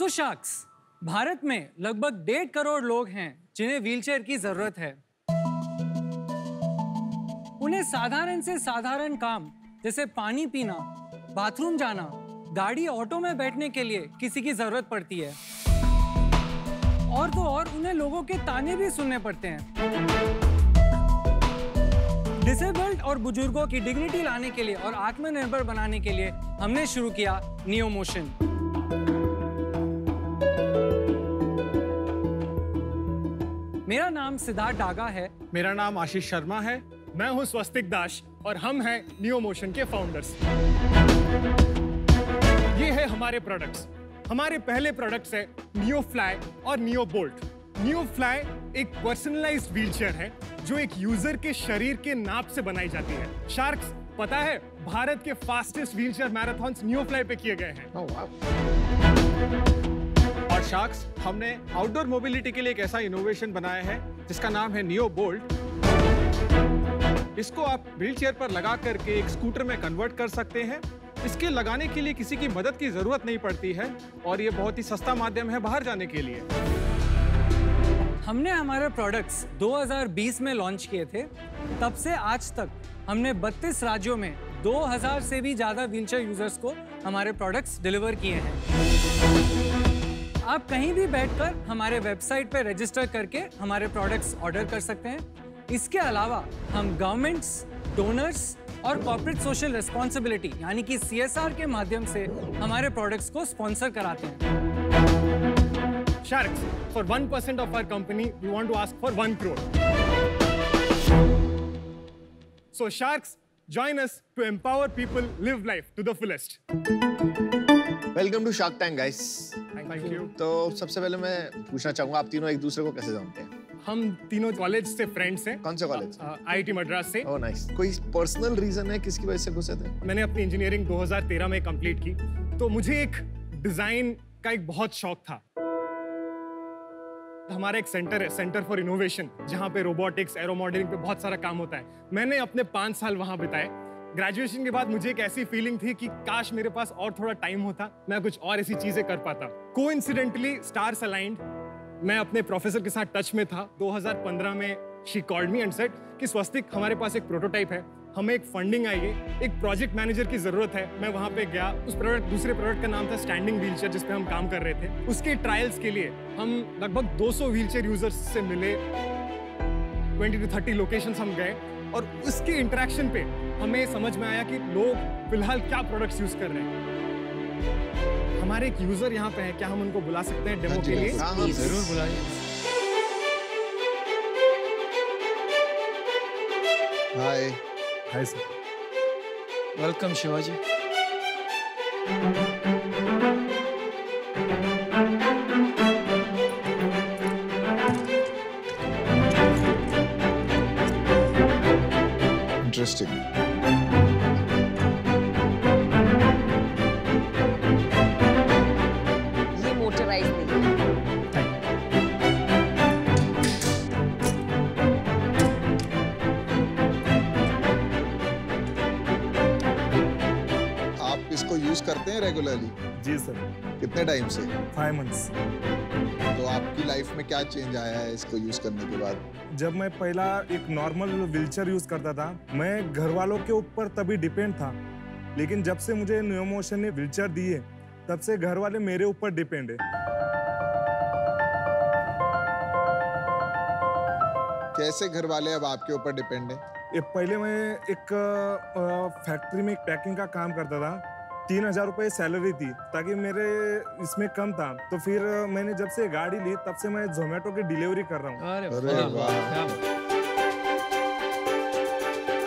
सो sharks, Bharat में लगभग 1.5 करोड़ लोग हैं जिन्हें व्हीलचेयर की जरूरत है। उन्हें साधारण से साधारण काम जैसे पानी पीना, बाथरूम जाना, गाड़ी ऑटो में बैठने के लिए किसी की जरूरत पड़ती है। और तो और उन्हें लोगों के ताने भी सुनने पड़ते हैं। डिसेबल्ड और बुजुर्गों की डिग्निटी लाने के लिए और आत्मनिर्भर बनाने के लिए हमने शुरू किया नियो मोशन। मेरा नाम सिद्धार्थ डागा है। मेरा नाम आशीष शर्मा है। मैं हूं स्वस्तिक दास और हम हैं नियो मोशन के फाउंडर्स। ये है हमारे प्रोडक्ट्स। हमारे पहले प्रोडक्ट्स है नियो फ्लाई और नियो बोल्ट। नियो फ्लाई एक पर्सनलाइज्ड व्हीलचेयर है जो एक यूजर के शरीर के नाप से बनाई जाती है। शार्क्स, पता है भारत के fastest wheelchair marathons neo fly पे किए गए हैं। और शार्क्स, हमने आउटडोर मोबिलिटी के लिए एक ऐसा इनोवेशन बनाया है जिसका नाम है नियो बोल्ट। इसको आप व्हीलचेयर पर लगा करके एक स्कूटर में कन्वर्ट कर सकते हैं। इसके लगाने के लिए किसी की मदद की जरूरत नहीं पड़ती है और ये बहुत ही सस्ता माध्यम है बाहर जाने के लिए। हमने हमारे प्रोडक्ट्स 2020 में लॉन्च किए थे। तब से आज तक हमने 32 राज्यों में 2000 से भी ज्यादा व्हीलचेयर यूजर्स को हमारे प्रोडक्ट्स डिलीवर किए हैं। आप कहीं भी बैठकर हमारे वेबसाइट पर रजिस्टर करके हमारे प्रोडक्ट्स ऑर्डर कर सकते हैं। इसके अलावा हम गवर्नमेंट्स, डोनर्स और कॉर्पोरेट सोशल रिस्पॉन्सिबिलिटी यानी कि CSR के माध्यम से हमारे प्रोडक्ट्स को स्पॉन्सर कराते हैं। Sharks, for 1% of our company, we want to ask for 1 crore. So Sharks, join us to empower people live life to the fullest. Welcome to Shark Tank, guys. Thank you. तो सबसे पहले मैं पूछना चाहूँगा, आप तीनों एक दूसरे को कैसे जानते हैं? हम तीनों कॉलेज से फ्रेंड्स हैं। कौन से कॉलेज? IIT मद्रास से। Oh nice. कोई पर्सनल रीजन है किसकी वजह से घुसे थे? मैंने अपनी इंजीनियरिंग 2013 में कंप्लीट की, तो मुझे एक डिजाइन का एक बहुत शौक था। हमारा एक सेंटर है, सेंटर फॉर इनोवेशन, जहाँ पे रोबोटिक्स, एरो मॉडलिंग पे बहुत सारा काम होता है। मैंने अपने 5 साल वहाँ बिताए। ग्रेजुएशन के बाद मुझे एक ऐसी फीलिंग थी कि काश मेरे पास और थोड़ा टाइम होता, मैं कुछ और ऐसी चीजें कर पाता। कोइंसिडेंटली स्टार्स अलाइंड, मैं अपने प्रोफेसर के साथ टच में था। 2015 में she called me and said कि स्वस्तिक, हमारे पास एक प्रोटोटाइप है, हमें एक फंडिंग आई है, एक प्रोजेक्ट मैनेजर की जरूरत है। मैं वहां पे गया। उस दूसरे प्रोडक्ट का नाम था स्टैंडिंग व्हीलचेयर, जिस पे हम काम कर रहे थे। उसके ट्रायल्स के लिए हम लगभग 200 व्हीलचेयर यूजर्स से मिले। 20 to 30 लोकेशंस हम गए और उसके इंटरेक्शन पे हमें समझ में आया कि लोग फिलहाल क्या प्रोडक्ट्स यूज कर रहे हैं। हमारे एक यूजर यहाँ पे है, क्या हम उनको बुला सकते हैं डेमो के लिए? हाँ, जरूर बुलाइए। Hi. Hi sir. Welcome Shivaji. Interesting. ये मोटराइज नहीं है। आप इसको यूज करते हैं रेगुलरली? जी सर। कितने टाइम से? 5 months। तो आपकी लाइफ में क्या चेंज आया है इसको यूज करने के बाद? जब मैं पहला एक नॉर्मल व्हीलचेयर यूज करता था, मैं घर वालों के ऊपर तभी डिपेंड था। लेकिन जब से मुझे नियो मोशन ने व्हीलचेयर दी है, तब से घर वाले मेरे ऊपर डिपेंड है। कैसे घर वाले अब आपके ऊपर डिपेंड है? ये पहले मैं एक फैक्ट्री में पैकिंग का काम करता था। 3000 रुपये सैलरी थी, ताकि मेरे इसमें कम था। तो फिर मैंने जब से गाड़ी ली, तब से मैं जोमेटो की डिलीवरी कर रहा हूँ। अरे वाह।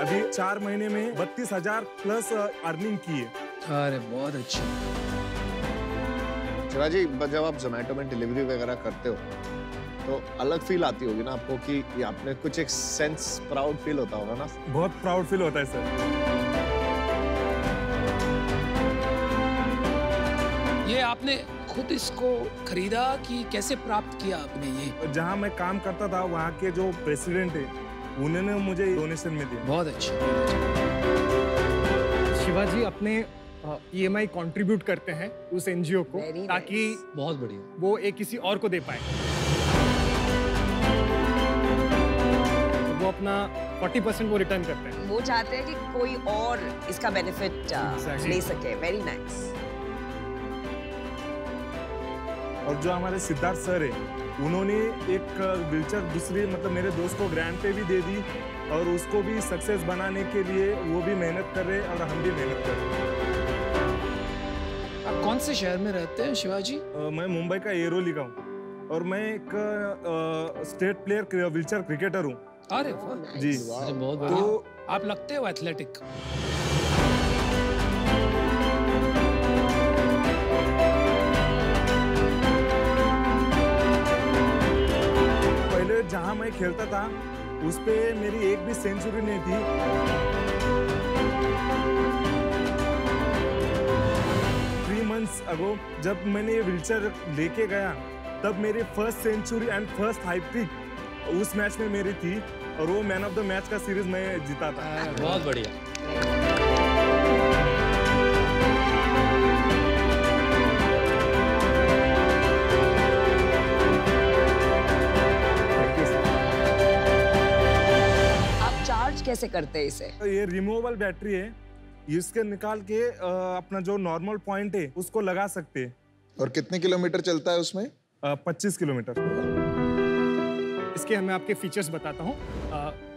अभी 4 महीने में 32,000 प्लस अर्निंग की है। अरे बहुत अच्छा। शिवाजी, जब आप जोमेटो में डिलीवरी वगैरह करते हो तो अलग फील आती होगी ना आपको कि आपने कुछ एक सेंस, प्राउड फील होता होगा ना? बहुत प्राउड फील होता है सर। ये आपने खुद इसको खरीदा कि कैसे प्राप्त किया आपने ये? जहाँ मैं काम करता था, वहाँ के जो प्रेसिडेंट है, उन्होंने मुझे डोनेशन में दिया। बहुत अच्छा। शिवाजी, अपने EMI कंट्रीब्यूट करते हैं उस NGO को, Very ताकि बहुत बढ़िया। वो एक किसी और को दे पाए। वो अपना 40% वो रिटर्न करते हैं। वो चाहते हैं कि कोई और इसका बेनिफिट Exactly. ले सके। Very nice. और जो हमारे सिद्धार्थ सर है, उन्होंने एक व्हीलचेयर दूसरी मतलब मेरे दोस्त को ग्रांट पे भी दे दी, और उसको भी सक्सेस बनाने के लिए वो भी मेहनत कर रहे हैं और हम भी मेहनत कर रहे हैं। आप कौन से शहर में रहते हैं शिवाजी? मैं मुंबई का एरोली का हूँ, और मैं एक स्टेट प्लेयर व्हीलचेयर क्रिकेटर हूँ। अरे वाह, जी। अरे बहुत तो बढ़िया। आप लगते हो एथलेटिक। पहले जहाँ मैं खेलता था उस पे मेरी एक भी सेंचुरी नहीं थी। 3 months अगो जब मैंने ये व्हीलचेयर लेके गया, तब मेरी फर्स्ट सेंचुरी एंड फर्स्ट हाइट्रिक उस मैच में मेरी थी, और वो मैन ऑफ द मैच का सीरीज मैं जीता था। बहुत बढ़िया। कैसे करते हैं इसे? ये रिमूवेबल बैटरी है, इसके निकाल के अपना जो नॉर्मल पॉइंट है उसको लगा सकते हैं। और कितने किलोमीटर चलता है उसमें? 25 किलोमीटर। इसके मैं आपके फीचर्स बताता हूँ।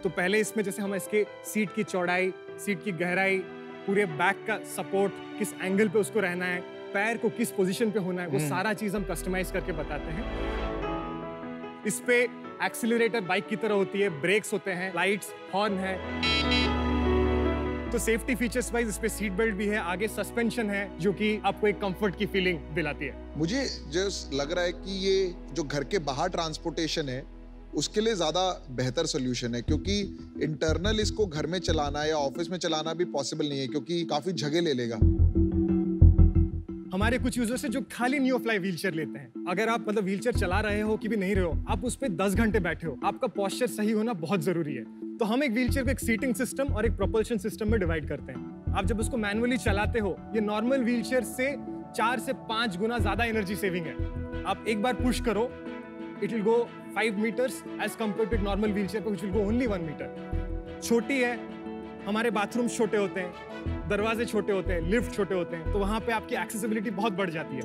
तो पहले इसमें जैसे हम इसके सीट की चौड़ाई, सीट की गहराई, पूरे बैक का सपोर्ट, किस एंगल पे उसको रहना है, पैर को किस पोजीशन पे होना है, वो सारा चीज हम कस्टमाइज करके बताते हैं। इस पे एक्सीलरेटर बाइक की तरह होती है, ब्रेक्स होते हैं, लाइट्स, हॉर्न है। तो सेफ्टी फीचर्स वाइज इस पे सीट बेल्ट भी है, आगे सस्पेंशन है जो कि आपको एक कंफर्ट की फीलिंग दिलाती है। मुझे जो लग रहा है कि ये जो घर के बाहर ट्रांसपोर्टेशन है उसके लिए ज्यादा बेहतर सोल्यूशन है, क्योंकि इंटरनल इसको घर में चलाना या ऑफिस में चलाना भी पॉसिबल नहीं है, क्योंकि काफी जगह ले लेगा। हमारे कुछ यूजर्स है जो खाली न्यूफ्लाई व्हीलचेयर लेते हैं। अगर आप मतलब व्हीलचेयर चला रहे हो कि भी नहीं रहे हो, आप उस पे 10 घंटे बैठे हो, आपका पोस्चर सही होना बहुत जरूरी है। तो हम एक व्हीलचेयर को एक सीटिंग सिस्टम और एक प्रोपल्शन सिस्टम में डिवाइड करते हैं। आप जब उसको मैनुअली चलाते हो, ये नॉर्मल व्हीलचेयर से 4 से 5 गुना ज्यादा एनर्जी सेविंग है। आप एक बार पुश करो, it will go 5 meters as compare to एक normal wheelchair which will go only 1 meter। छोटी है, हमारे बाथरूम छोटे होते हैं, दरवाजे छोटे होते हैं, लिफ्ट छोटे होते हैं, तो वहां पे आपकी एक्सेसिबिलिटी बहुत बढ़ जाती है।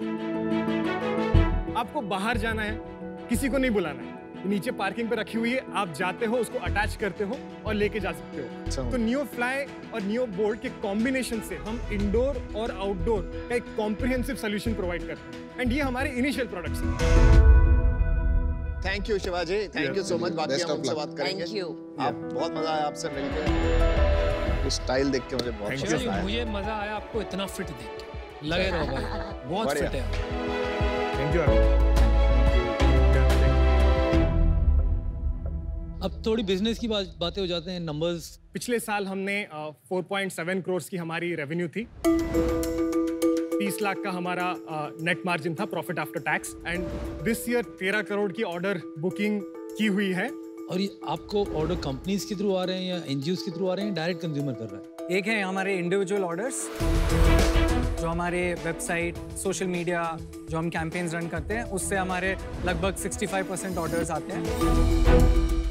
आपको बाहर जाना है, किसी को नहीं बुलाना है, नीचे पार्किंग पे रखी हुई है, आप जाते हो, उसको अटैच करते हो और लेके जा सकते हो। तो नियो फ्लाई और नियो बोल्ट के कॉम्बिनेशन से हम इंडोर और आउटडोर का एक कॉम्प्रिहेंसिव सोल्यूशन प्रोवाइड करते हैं, एंड ये हमारे इनिशियल प्रोडक्ट्स हैं। Thank you Shivaji, thank you so much. बाकी Best हम of उनसे luck. बात करेंगे। Thank you. आप बहुत मजा आया आपसे मिलकर, स्टाइल देख के मुझे बहुत शिवाजी, पसंद आया। मुझे मजा आया आपको इतना फिट देख के। लगे रहो भाई, बहुत बढ़िया। फिट है आप। Thank you. अब थोड़ी बिजनेस की बातें हो जाते हैं, नंबर्स। पिछले साल हमने 4.7 करोड़ की हमारी रेवेन्यू थी, 30 लाख का हमारा नेट मार्जिन था, profit after tax, and this year 13 crore की ऑर्डर बुकिंग की हुई है। और ये आपको ऑर्डर कंपनीज के थ्रू आ रहे हैं या एनजीओस के थ्रू आ रहे हैं, डायरेक्ट कंज्यूमर कर रहा है? एक है हमारे इंडिविजुअल ऑर्डर्स जो हमारे वेबसाइट, सोशल मीडिया, जो हम कैंपेन्स रन करते हैं, उससे हमारे लगभग 65% ऑर्डर्स आते हैं।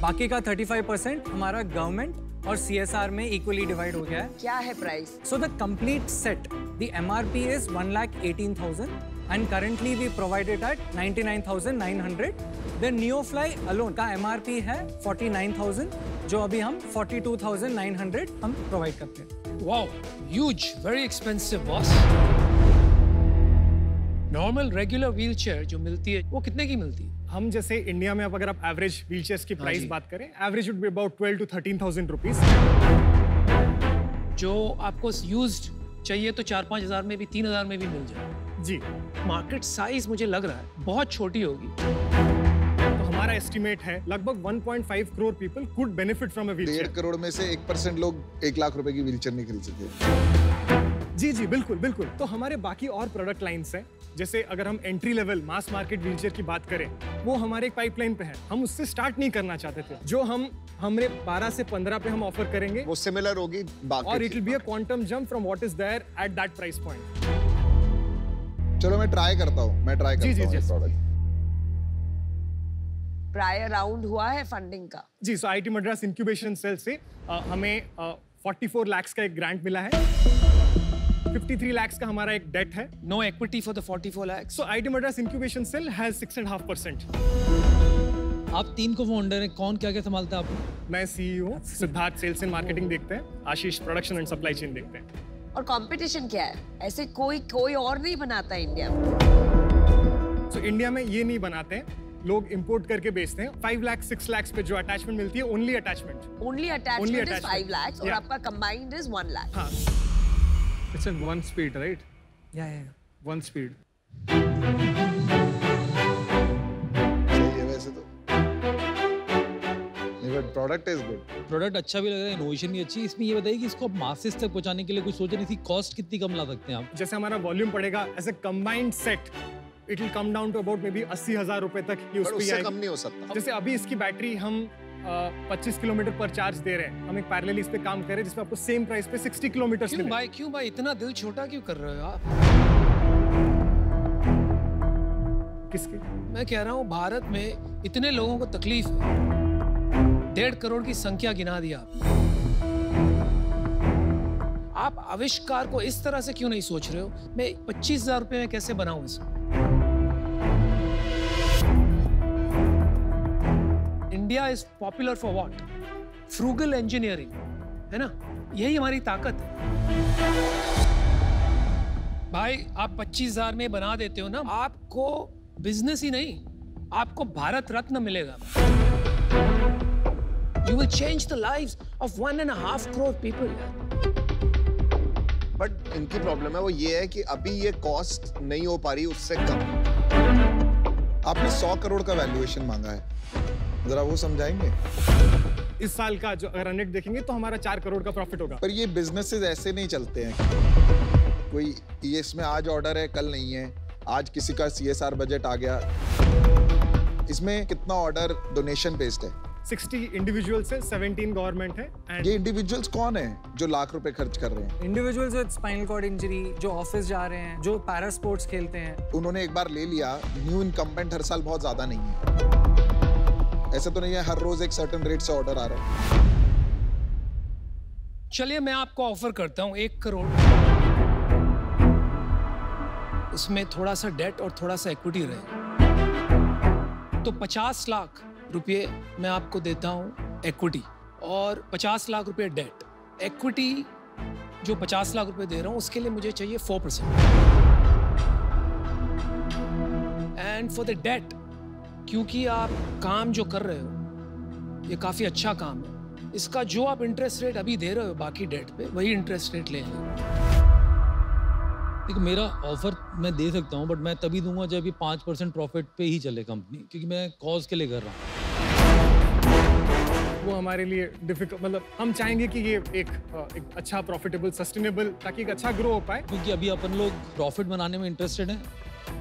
बाकी का 35% हमारा गवर्नमेंट और CSR में इक्वली डिवाइड हो गया है। क्या है price? So the complete set, the MRP is 1,18,000 and currently we provide it at 99,900. The NeoFly alone का MRP है 49,000, जो अभी हम 42,900 हम प्रोवाइड करते हैं। Wow, huge, very expensive boss. Normal regular wheelchair जो मिलती है वो कितने की मिलती है? हम जैसे इंडिया में अगर आप एवरेज व्हीलचेयर्स की प्राइस बात करें, average would be about 12 to 13,000 rupees. जो आपको यूज्ड चाहिए तो 4-5 हज़ार में भी, 3 हज़ार में भी मिल जाए। जी, मार्केट साइज मुझे लग रहा है बहुत छोटी होगी। तो हमारा एस्टिमेट है लगभग 1.5 crore people could benefit from a 1.5 wheelchair. Crore में से 1% लोग 1 लाख रुपए की व्हीलचेयर नहीं खरीद सकते। जी जी, बिल्कुल बिल्कुल। तो हमारे बाकी और प्रोडक्ट लाइंस हैं, जैसे अगर हम entry level mass market wheelchair की बात करें, वो हमारे एक पाइपलाइन पे है, हम उससे स्टार्ट नहीं करना चाहते थे। जो हमने 12 से 15 पे हम ऑफर करेंगे वो सिमिलर होगी बाकी, और it will be a quantum jump from what is there at that price point. चलो मैं ट्राई करता हूँ, जी। प्रोडक्ट। प्रायर राउंड हुआ है फंडिंग का? जी, सो आईटी मद्रास इंक्यूबेशन सेल से हमें 44 लाख का एक ग्रांट मिला है। 53 लाख का हमारा एक डेट है। No equity for the 44 lakhs. So IT Madras Incubation Cell has 6.5%. आप 3 को फाउंडर हैं, कौन क्या क्या संभालता है आप? मैं CEO हूँ, सिद्धार्थ सेल्स एंड मार्केटिंग देखते हैं, आशीष प्रोडक्शन एंड सप्लाई चेन देखते हैं। और कंपटीशन क्या है? ऐसे कोई और नहीं बनाता इंडिया में। So इंडिया में ये नहीं बनाते हैं, लोग इंपोर्ट करके बेचते हैं। 5 लाख 6 लाख पे जो अटैचमेंट मिलती है, only attachment. Only attachment is 5 lakhs और आपका कंबाइंड इज 1 lakh। हाँ। It's in one speed, right? Yeah. One speed. सही है वैसे तो। Product is good. प्रोडक्ट अच्छा भी लग रहा है, इनोवेशन भी अच्छी। इसमें ये बताइए कि इसको आप मासेस तक पहुंचाने के लिए कुछ सोच रहे थी, कॉस्ट कितनी कम ला सकते हैं आप? जैसे हमारा वॉल्यूम पड़ेगा as a combined set, it will come down to about maybe 80,000 रुपए तक ये उस पे उससे कम नहीं हो सकता। जैसे अभी इसकी बैटरी हम 25 किलोमीटर पर चार्ज दे रहे हैं, हम एक पैरेलली इस पे काम कर रहे हैं जिसमें आपको सेम प्राइस पे 60 किलोमीटर क्यों भाई इतना दिल छोटा क्यों कर रहे हो आप? किसके? मैं कह रहा हूँ भारत में इतने लोगों को तकलीफ है, 1.5 करोड़ की संख्या गिना दी आप आविष्कार को इस तरह से क्यों नहीं सोच रहे हो? मैं 25,000 रुपए में कैसे बनाऊं इसको? India is popular for what? Frugal engineering, है ना? यही हमारी ताकत है। भाई आप 25,000 में बना देते हो ना, आपको बिजनेस ही नहीं, आपको भारत रत्न मिलेगा। You will change the lives of 1.5 crore people. But इनकी प्रॉब्लम है वो ये है कि अभी ये कॉस्ट नहीं हो पा रही उससे कम। आपने 100 करोड़ का वैल्यूएशन मांगा है, जरा वो समझाएंगे? इस साल का जो रन रेट देखेंगे तो हमारा 4 करोड़ का प्रॉफिट होगा। पर ये बिजनेसेस ऐसे नहीं चलते हैं। कोई ये इसमें आज ऑर्डर है कल नहीं है, आज किसी का CSR बजट आ गया। इसमें कितना ऑर्डर डोनेशन बेस्ड है? 60 इंडिविजुअल्स है, 17 गवर्नमेंट है। एंड ये इंडिविजुअल्स कौन है जो लाख रुपए खर्च कर रहे हैं? Individuals with spinal cord injury, जो ऑफिस जा रहे हैं, जो पैरा स्पोर्ट्स खेलते हैं। उन्होंने एक बार ले लिया, न्यू इनकम्बेंट हर साल बहुत ज्यादा नहीं है। ऐसा तो नहीं है हर रोज एक सर्टेन रेट से ऑर्डर आ रहा है। चलिए मैं आपको ऑफर करता हूं 1 करोड़, उसमें थोड़ा सा डेट और थोड़ा सा इक्विटी रहे, तो 50 लाख रुपये मैं आपको देता हूं इक्विटी और 50 लाख रुपये डेट। इक्विटी जो 50 लाख रुपये दे रहा हूं उसके लिए मुझे चाहिए 4%, एंड फॉर द डेट, क्योंकि आप काम जो कर रहे हो ये काफी अच्छा काम है, इसका जो आप इंटरेस्ट रेट अभी दे रहे हो बाकी डेट पे, वही इंटरेस्ट रेट ले लें। देखो मेरा ऑफर मैं दे सकता हूँ, बट मैं तभी दूंगा जब ये 5% प्रॉफिट पे ही चले कंपनी, क्योंकि मैं कॉज के लिए कर रहा हूँ। वो हमारे लिए डिफिकल्ट, मतलब हम चाहेंगे कि ये एक अच्छा प्रॉफिटेबल सस्टेनेबल, ताकि एक अच्छा ग्रो हो पाए। क्योंकि अभी अपन लोग प्रॉफिट बनाने में इंटरेस्टेड हैं,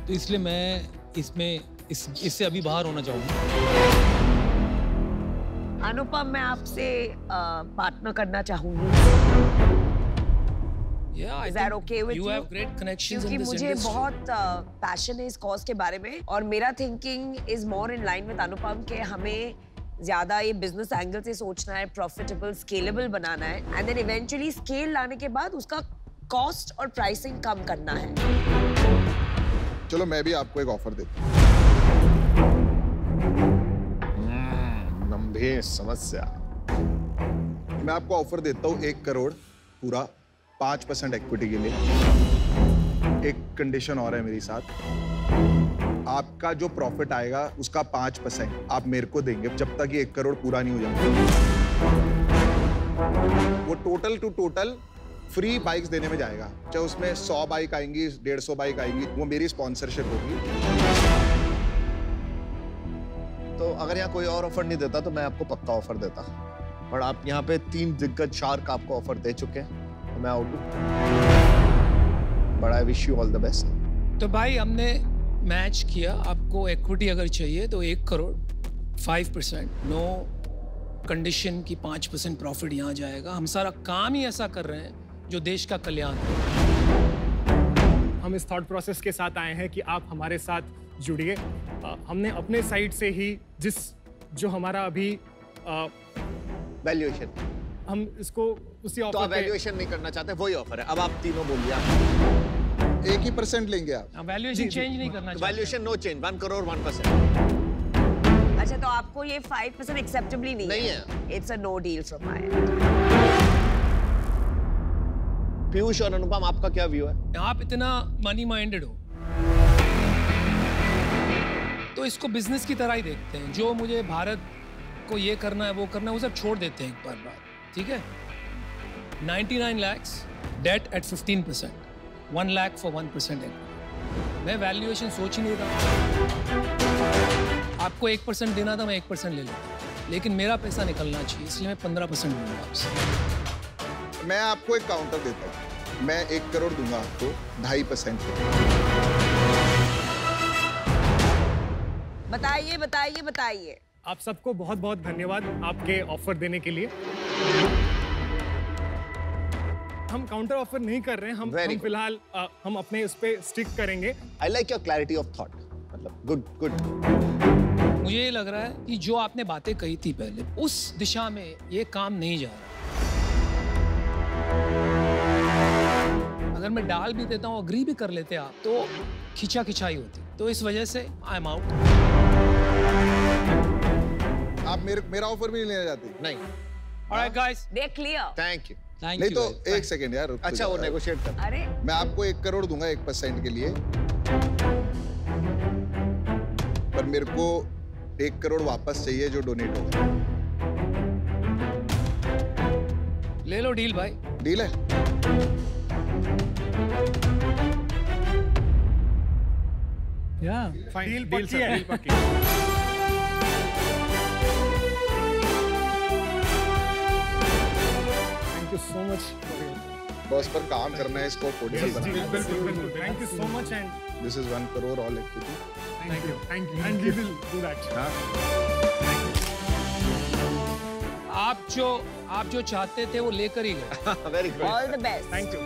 तो इसलिए मैं इससे अभी बाहर होना चाहूँगा। अनुपम, मैं आपसे पार्टनर करना चाहूंगी। Yeah, Is that okay with you? you? have great connections क्योंकि in this मुझे industry. बहुत पैशन है इस कॉज के बारे में, और मेरा thinking is more in line with Anupam के हमें ज्यादा ये बिजनेस एंगल से सोचना है, प्रॉफिटेबल स्केलेबल बनाना है, एंड देन इवेंचुअली स्केल लाने के बाद उसका कॉस्ट और प्राइसिंग कम करना है। चलो मैं भी आपको एक ऑफर देता हूँ। गंभीर समस्या। मैं आपको ऑफर देता हूँ 1 करोड़ पूरा 5% इक्विटी के लिए। एक कंडीशन और है मेरी साथ, आपका जो प्रॉफिट आएगा उसका 5% आप मेरे को देंगे जब तक ये 1 करोड़ पूरा नहीं हो जाता। वो total two total free bikes देने में जाएगा, चाहे उसमें 100 बाइक आएंगी, 150 बाइक आएंगी, वो मेरी स्पॉन्सरशिप होगी। तो अगर यहाँ कोई और ऑफर नहीं देता तो मैं आपको पक्का ऑफर देता, और आप यहाँ पे 3 दिग्गज शार्क आपको ऑफर दे चुके हैं, तो मैं आउट हूँ। But I wish you all the best. तो भाई हमने मैच किया, आपको इक्विटी अगर चाहिए तो 1 करोड़ 5%, नो कंडीशन की 5% प्रॉफिट यहाँ जाएगा। हम सारा काम ही ऐसा कर रहे हैं जो देश का कल्याण है। हम इस थॉट प्रोसेस के साथ आए हैं कि आप हमारे साथ जुड़िए। हमने अपने साइड से ही जो हमारा अभी वैल्यूएशन, हम इसको उसी तो ऑफर आप वैल्यूएशन नहीं करना चाहते, वही ऑफर है। अब आप तीनों बोलिए। 1% लेंगे आप। वैल्यूएशन चेंज नहीं करना चाहिए। Valuation no change, 1 crore 1%। अच्छा, तो आपको ये 5% एक्सेप्टेबली नहीं है? It's a no deal from my end. Piyush और अनुपम, आपका क्या व्यू है? आप इतना मनी माइंडेड हो तो इसको बिजनेस की तरह ही देखते हैं। जो मुझे भारत को ये करना है वो करना है, वो सब छोड़ देते हैं एक बार बाद, ठीक है? 99 lakhs debt at 15%, 1 lakh for 1% equity। मैं वैल्यूएशन सोच ही नहीं रहा। आपको 1% देना था, मैं 1% ले लेता, लेकिन मेरा पैसा निकलना चाहिए, इसलिए मैं 15% दूंगा आपसे। मैं आपको एक काउंटर देता हूँ, मैं 1 करोड़ दूंगा आपको 2.5%। बताइए बताइए बताइए। आप सबको बहुत बहुत धन्यवाद आपके ऑफर देने के लिए। हम काउंटर ऑफर नहीं कर रहे हैं, हम फिलहाल हम अपने उस पे स्टिक करेंगे। I like your clarity of thought, मतलब गुड। मुझे ये लग रहा है कि जो आपने बातें कही थी पहले, उस दिशा में ये काम नहीं जा रहा। अगर मैं डाल भी देता हूँ, अग्री भी कर लेते आप, तो खिंचा खिंचाई होती। तो इस वजह से आई एम आउट। आप मेरा ऑफर भी नहीं लेना चाहते? नहीं। Alright guys, they clear. Thank you. नहीं तो एक सेकंड यार, अच्छा वो नेगोशिएट कर। अरे मैं आपको 1 करोड़ दूंगा 1% के लिए, पर मेरे को 1 करोड़ वापस चाहिए जो डोनेट होगा। ले लो डील भाई। डील है? डील पक्की। Thank you so much for your बस पर काम करना है, इसको अफोर्डेबल बनाना है। बिल्कुल। Thank you so much and This is 1 crore all equity. thank you and we will do that. आप जो चाहते थे वो लेकर ही गए। Very good. All the best. Thank you.